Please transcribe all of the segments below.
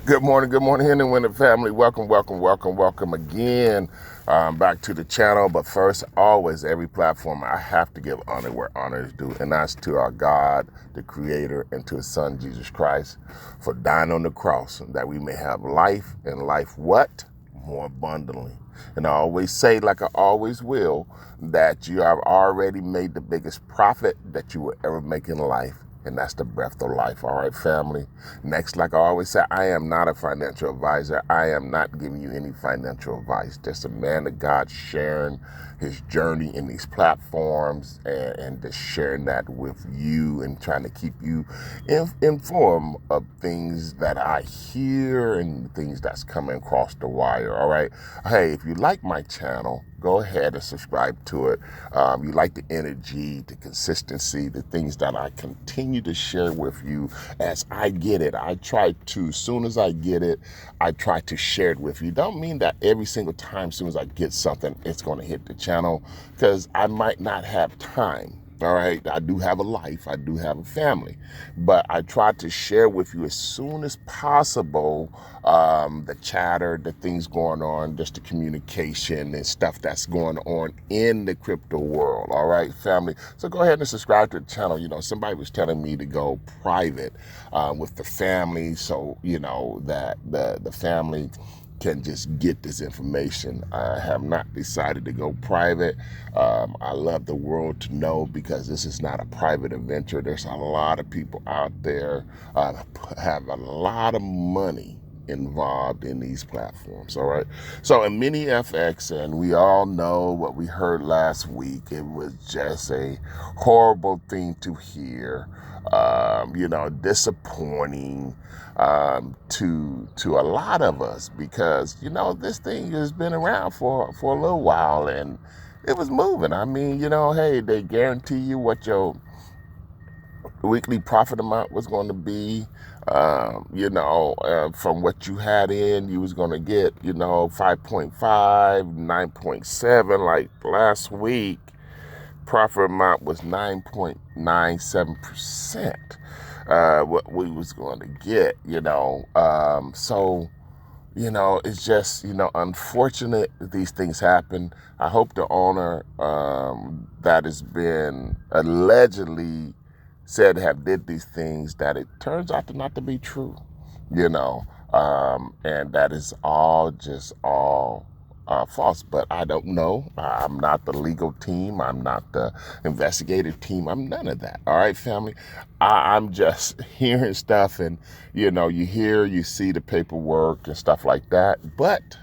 Good morning, Henry Winter family. Welcome again back to the channel. But first, always, every platform, I have to give honor where honor is due, and that's to our God, the Creator, and to His Son, Jesus Christ, for dying on the cross, that we may have life, and life what? More abundantly. And I always say, like I always will, that you have already made the biggest profit that you will ever make in life. And that's the breath of life. All right, family. Next, like I always say, I am not a financial advisor. I am not giving you any financial advice. Just a man of God sharing his journey in these platforms and just sharing that with you and trying to keep you informed of things that I hear and things that's coming across the wire. All right. Hey, if you like my channel, go ahead and subscribe to it. You like the energy, the consistency, the things that I continue to share with you as I get it. I try to, as soon as I get it, I try to share it with you. Don't mean that every single time, as soon as I get something, it's going to hit the channel, because I might not have time. All right, I do have a life, I do have a family, but I try to share with you as soon as possible the chatter, the things going on, just the communication and stuff that's going on in the crypto world. All right, family. So go ahead and subscribe to the channel. You know, somebody was telling me to go private with the family, so you know that the family can just get this information. I have not decided to go private. I love the world to know, because this is not a private adventure. There's a lot of people out there have a lot of money involved in these platforms. All right. So Eminifx, and we all know what we heard last week. It was just a horrible thing to hear. Disappointing to a lot of us, because this thing has been around for a little while and it was moving. I mean, hey, they guarantee you what your weekly profit amount was going to be. From what you had in, you was going to get 5.5, 9.7. Like last week, profit amount was 9.97%. What we was going to get, it's just, unfortunate that these things happen. I hope the owner that has been allegedly said to have did these things, that it turns out to not to be true, and that is all false. But I don't know. I'm not the legal team. I'm not the investigative team. I'm none of that. All right, family. I'm just hearing stuff, and you see the paperwork and stuff like that. But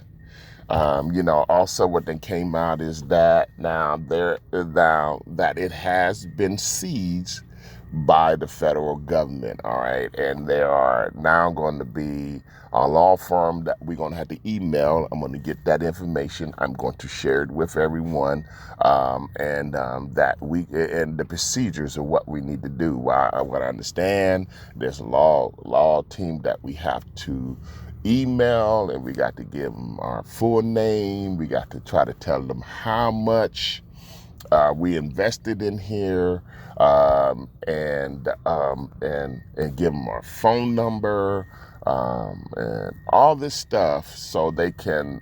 also what then came out is that now that it has been seized by the federal government. All right. And there are now going to be a law firm that we're going to have to email. I'm going to get that information. I'm going to share it with everyone. That we, and the procedures of what we need to do. What I understand, there's a law team that we have to email, and we got to give them our full name. We got to try to tell them how much we invested in here, and give them our phone number, and all this stuff, so they can,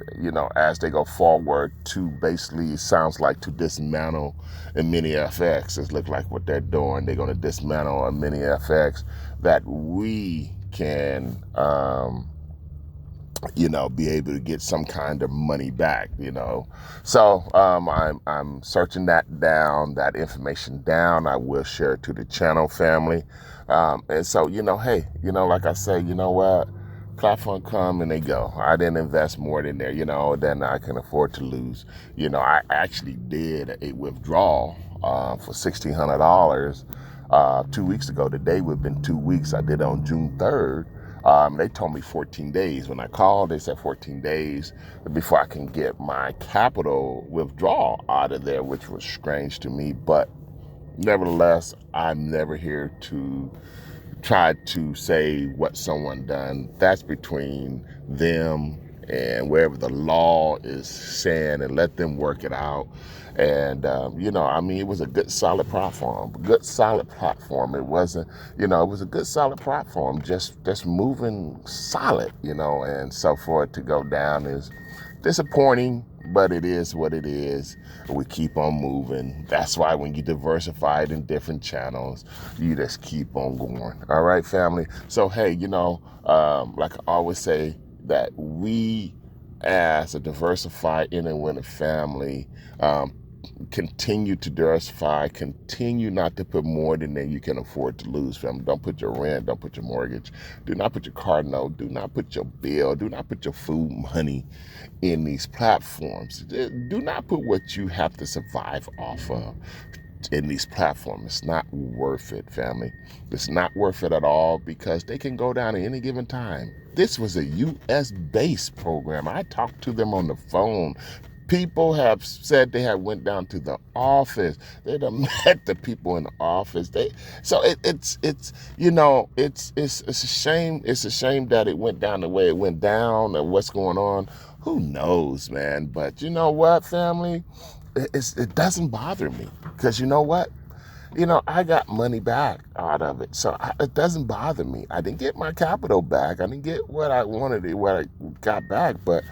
as they go forward, to basically, it sounds like, to dismantle Eminifx. It looks like what they're doing. They're going to dismantle Eminifx, that we can be able to get some kind of money back, So I'm searching that information down. I will share it to the channel, family. And so, hey, like I say, what? Platform come and they go. I didn't invest more than there, than I can afford to lose. I actually did a withdrawal for $1,600 2 weeks ago. Today would have been 2 weeks. I did it on June 3rd. They told me 14 days. When I called, they said 14 days before I can get my capital withdrawal out of there, which was strange to me. But nevertheless, I'm never here to try to say what someone done. That's between them and wherever the law is saying, and let them work it out. And I mean, it was a good solid platform. It wasn't, it was a good solid platform, just moving solid, and so for it to go down is disappointing, but it is what it is. We keep on moving. That's why when you diversify it in different channels, you just keep on going. All right, family. So hey, like I always say, that we as a diversified internet family, continue to diversify, continue not to put more than you can afford to lose, family. Don't put your rent, don't put your mortgage, do not put your car note, do not put your bill, do not put your food money in these platforms. Do not put what you have to survive off of in these platforms. It's not worth it, family. It's not worth it at all, because they can go down at any given time. This was a U.S. based program. I talked to them on the phone. People have said they have went down to the office. They done met the people in the office. It's a shame. It's a shame that it went down the way it went down, and what's going on. Who knows, man? But you know what, family? It doesn't bother me, because you know what? I got money back out of it. So it doesn't bother me. I didn't get my capital back. I didn't get what I wanted, what I got back. But,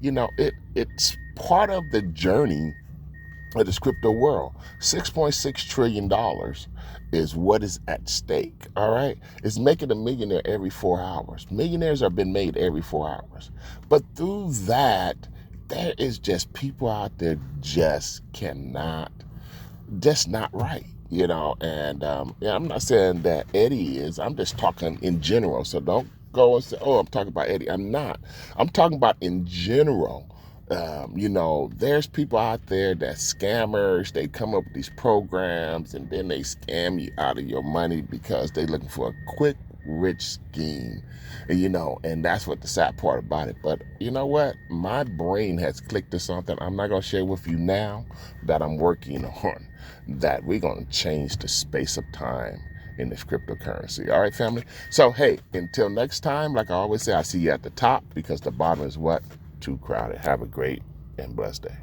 it's part of the journey of this crypto world. $6.6 trillion is what is at stake. All right. It's making a millionaire every 4 hours. Millionaires have been made every 4 hours. But through that, there is just people out there just not right, and I'm not saying that Eddie is. I'm just talking in general. So don't go and say, oh, I'm talking about Eddie. I'm not. I'm talking about in general. There's people out there that scammers. They come up with these programs, and then they scam you out of your money because they're looking for a quick, rich scheme. And that's what the sad part about it. But you know what? My brain has clicked to something I'm not going to share with you now, that I'm working on, that we're going to change the space of time in this cryptocurrency. All right, family? So, hey, until next time, like I always say, I see you at the top, because the bottom is what? Too crowded. Have a great and blessed day.